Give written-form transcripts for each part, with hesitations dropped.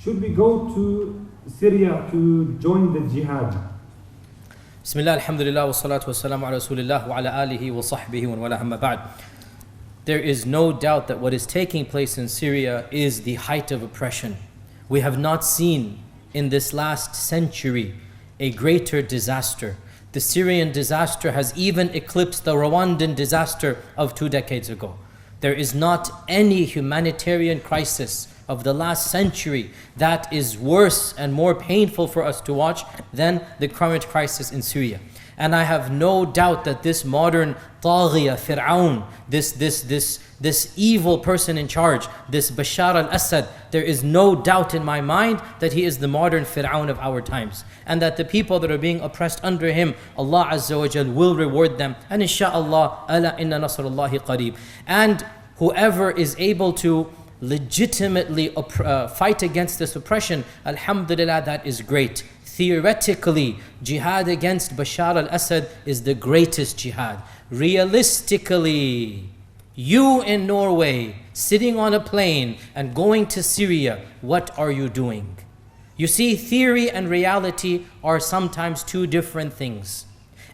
Should we go to Syria to join the Jihad? Bismillah, alhamdulillah, wa salatu wa salamu ala rasulillah wa ala alihi wa sahbihi wa wala amma ba'd. There is no doubt that what is taking place in Syria is the height of oppression. We have not seen in this last century a greater disaster. The Syrian disaster has even eclipsed the Rwandan disaster of 2 decades ago. There is not any humanitarian crisis of the last century that is worse and more painful for us to watch than the current crisis in Syria. And I have no doubt that this modern Taghiya, Pharaoh, this evil person in charge, this Bashar al-Assad, there is no doubt in my mind that he is the modern Pharaoh of our times. And that the people that are being oppressed under him, Allah Azza wa Jal will reward them. And insha'Allah, ala inna nasrullahi qareeb. And whoever is able to legitimately fight against this oppression, alhamdulillah, that is great. Theoretically, jihad against Bashar al-Assad is the greatest jihad. Realistically, you in Norway, sitting on a plane and going to Syria, what are you doing? You see, theory and reality are sometimes two different things.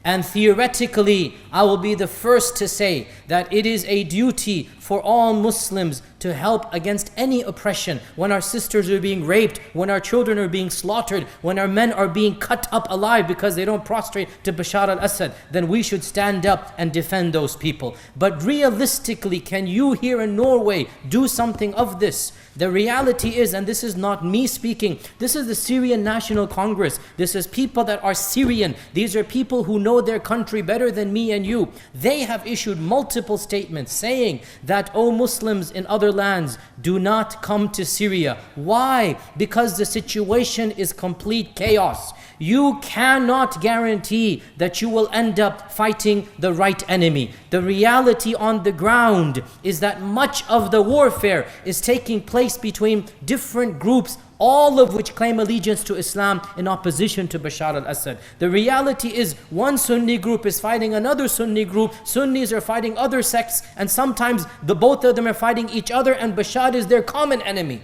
And theoretically, I will be the first to say that it is a duty for all Muslims to help against any oppression. When our sisters are being raped, when our children are being slaughtered, when our men are being cut up alive because they don't prostrate to Bashar al-Assad, then we should stand up and defend those people. But realistically, can you here in Norway do something of this? The reality is, and this is not me speaking, this is the Syrian National Congress. This is people that are Syrian. These are people who know their country better than me and you. They have issued multiple statements saying that, oh Muslims in other lands, do not come to Syria. Why? Because the situation is complete chaos. You cannot guarantee that you will end up fighting the right enemy. The reality on the ground is that much of the warfare is taking place between different groups, all of which claim allegiance to Islam in opposition to Bashar al-Assad. The reality is one Sunni group is fighting another Sunni group, Sunnis are fighting other sects, and sometimes the both of them are fighting each other, and Bashar is their common enemy.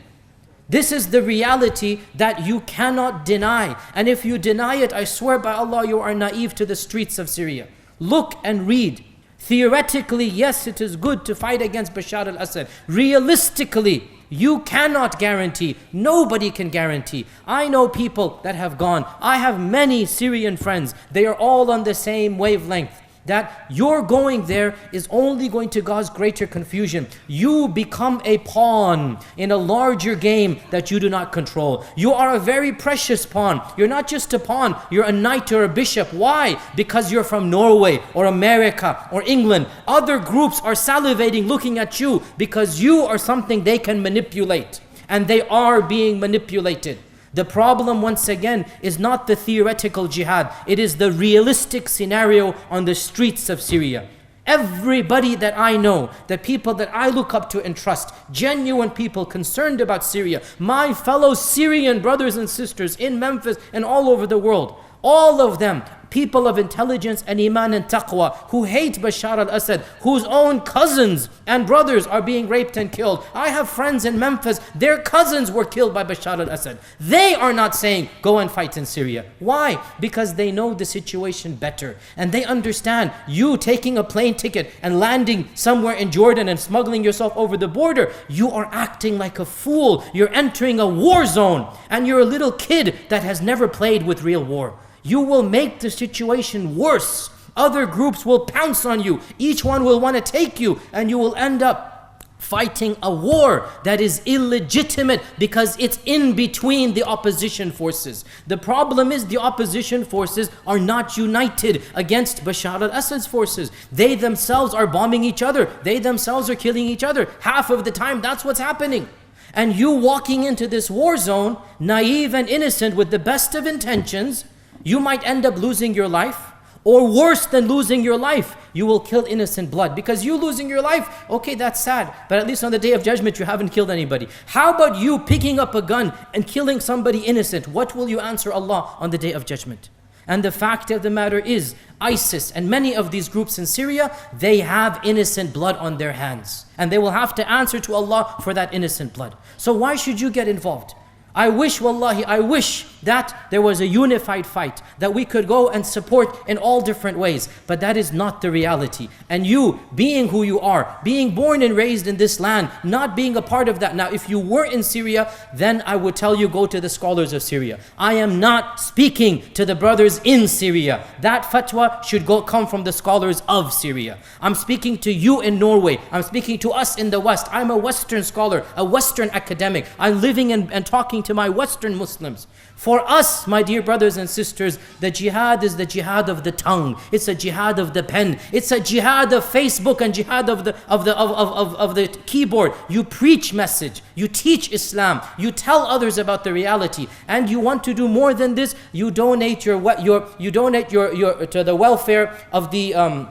This is the reality that you cannot deny. And if you deny it, I swear by Allah, you are naive to the streets of Syria. Look and read. Theoretically, yes, it is good to fight against Bashar al-Assad. Realistically, you cannot guarantee. Nobody can guarantee. I know people that have gone. I have many Syrian friends. They are all on the same wavelength. That your going there is only going to cause greater confusion. You become a pawn in a larger game that you do not control. You are a very precious pawn. You're not just a pawn, you're a knight or a bishop. Why? Because you're from Norway or America or England. Other groups are salivating looking at you because you are something they can manipulate. And they are being manipulated. The problem, once again, is not the theoretical jihad. It is the realistic scenario on the streets of Syria. Everybody that I know, the people that I look up to and trust, genuine people concerned about Syria, my fellow Syrian brothers and sisters in Memphis and all over the world, all of them, people of intelligence and iman and taqwa, who hate Bashar al-Assad, whose own cousins and brothers are being raped and killed. I have friends in Memphis, their cousins were killed by Bashar al-Assad. They are not saying, go and fight in Syria. Why? Because they know the situation better. And they understand you taking a plane ticket and landing somewhere in Jordan and smuggling yourself over the border, you are acting like a fool. You're entering a war zone. And you're a little kid that has never played with real war. You will make the situation worse. Other groups will pounce on you. Each one will want to take you, and you will end up fighting a war that is illegitimate because it's in between the opposition forces. The problem is the opposition forces are not united against Bashar al-Assad's forces. They themselves are bombing each other. They themselves are killing each other. Half of the time, that's what's happening. And you walking into this war zone, naive and innocent with the best of intentions, you might end up losing your life, or worse than losing your life, you will kill innocent blood. Because you losing your life, okay, that's sad, but at least on the day of judgment you haven't killed anybody. How about you picking up a gun and killing somebody innocent? What will you answer Allah on the day of judgment? And the fact of the matter is, ISIS and many of these groups in Syria, they have innocent blood on their hands. And they will have to answer to Allah for that innocent blood. So why should you get involved? I wish, wallahi, I wish that there was a unified fight, that we could go and support in all different ways. But that is not the reality. And you, being who you are, being born and raised in this land, not being a part of that. Now, if you were in Syria, then I would tell you, go to the scholars of Syria. I am not speaking to the brothers in Syria. That fatwa should come from the scholars of Syria. I'm speaking to you in Norway. I'm speaking to us in the West. I'm a Western scholar, a Western academic. I'm living and talking to my Western Muslims. For us, my dear brothers and sisters, the jihad is the jihad of the tongue. It's a jihad of the pen. It's a jihad of Facebook and jihad of the keyboard. You preach message. You teach Islam. You tell others about the reality. And you want to do more than this. You donate your to the welfare of the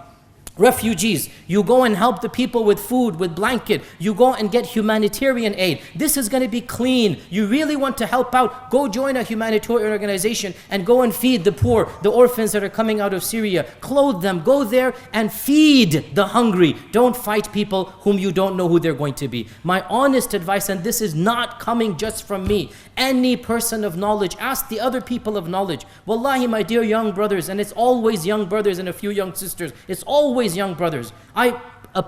refugees. You go and help the people with food, with blanket. You go and get humanitarian aid. This is going to be clean. You really want to help out, go join a humanitarian organization and go and feed the poor, the orphans that are coming out of Syria. Clothe them. Go there and feed the hungry. Don't fight people whom you don't know who they're going to be. My honest advice, and this is not coming just from me, any person of knowledge, ask the other people of knowledge. Wallahi, my dear young brothers, and it's always young brothers and a few young sisters. It's always young brothers. I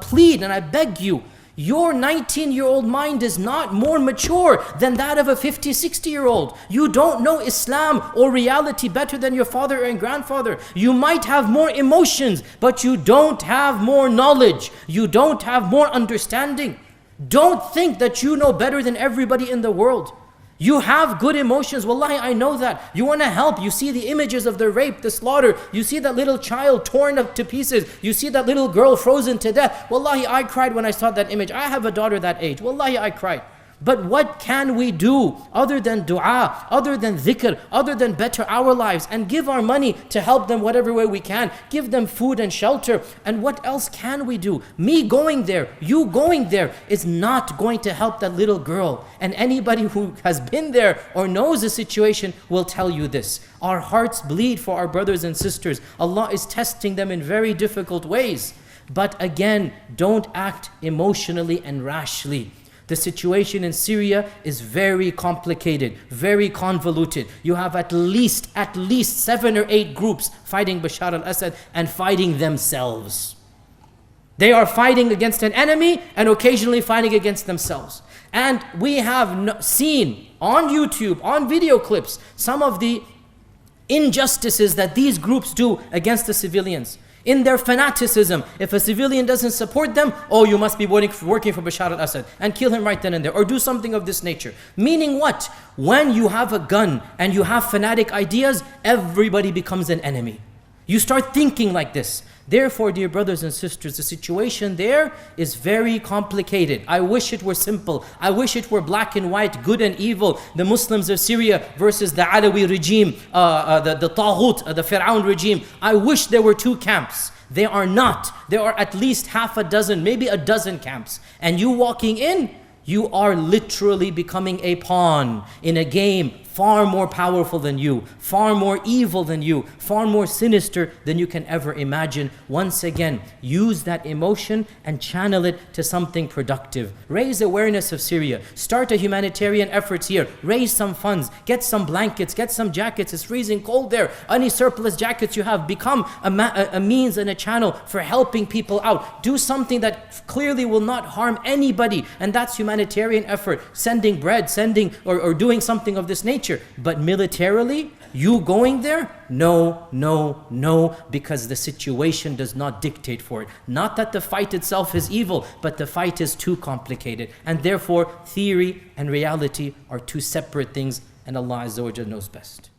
plead and I beg you, your 19-year-old mind is not more mature than that of a 50, 60-year-old. You don't know Islam or reality better than your father and grandfather. You might have more emotions, but you don't have more knowledge. You don't have more understanding. Don't think that you know better than everybody in the world. You have good emotions. Wallahi, I know that. You want to help. You see the images of the rape, the slaughter. You see that little child torn up to pieces. You see that little girl frozen to death. Wallahi, I cried when I saw that image. I have a daughter that age. Wallahi, I cried. But what can we do other than dua, other than dhikr, other than better our lives and give our money to help them whatever way we can, give them food and shelter. And what else can we do? Me going there, you going there is not going to help that little girl. And anybody who has been there or knows the situation will tell you this. Our hearts bleed for our brothers and sisters. Allah is testing them in very difficult ways. But again, don't act emotionally and rashly. The situation in Syria is very complicated, very convoluted. You have at least 7 or 8 groups fighting Bashar al-Assad and fighting themselves. They are fighting against an enemy and occasionally fighting against themselves. And we have seen on YouTube, on video clips, some of the injustices that these groups do against the civilians. In their fanaticism, if a civilian doesn't support them, oh, you must be working for Bashar al-Assad, and kill him right then and there, or do something of this nature. Meaning what? When you have a gun and you have fanatic ideas, everybody becomes an enemy. You start thinking like this. Therefore, dear brothers and sisters, the situation there is very complicated. I wish it were simple. I wish it were black and white, good and evil. The Muslims of Syria versus the Alawi regime, the Taghut, the Pharaoh regime. I wish there were 2 camps. They are not. There are at least half a dozen, maybe a dozen camps. And you walking in, you are literally becoming a pawn in a game far more powerful than you, far more evil than you, far more sinister than you can ever imagine. Once again, use that emotion and channel it to something productive. Raise awareness of Syria. Start a humanitarian efforts here. Raise some funds. Get some blankets. Get some jackets. It's freezing cold there. Any surplus jackets you have, become a means and a channel for helping people out. Do something that clearly will not harm anybody, and that's humanitarian effort. Sending bread, sending or doing something of this nature. But militarily, you going there? No, no, no, because the situation does not dictate for it. Not that the fight itself is evil, but the fight is too complicated. And therefore, theory and reality are 2 separate things, and Allah Azza wa Jalla knows best.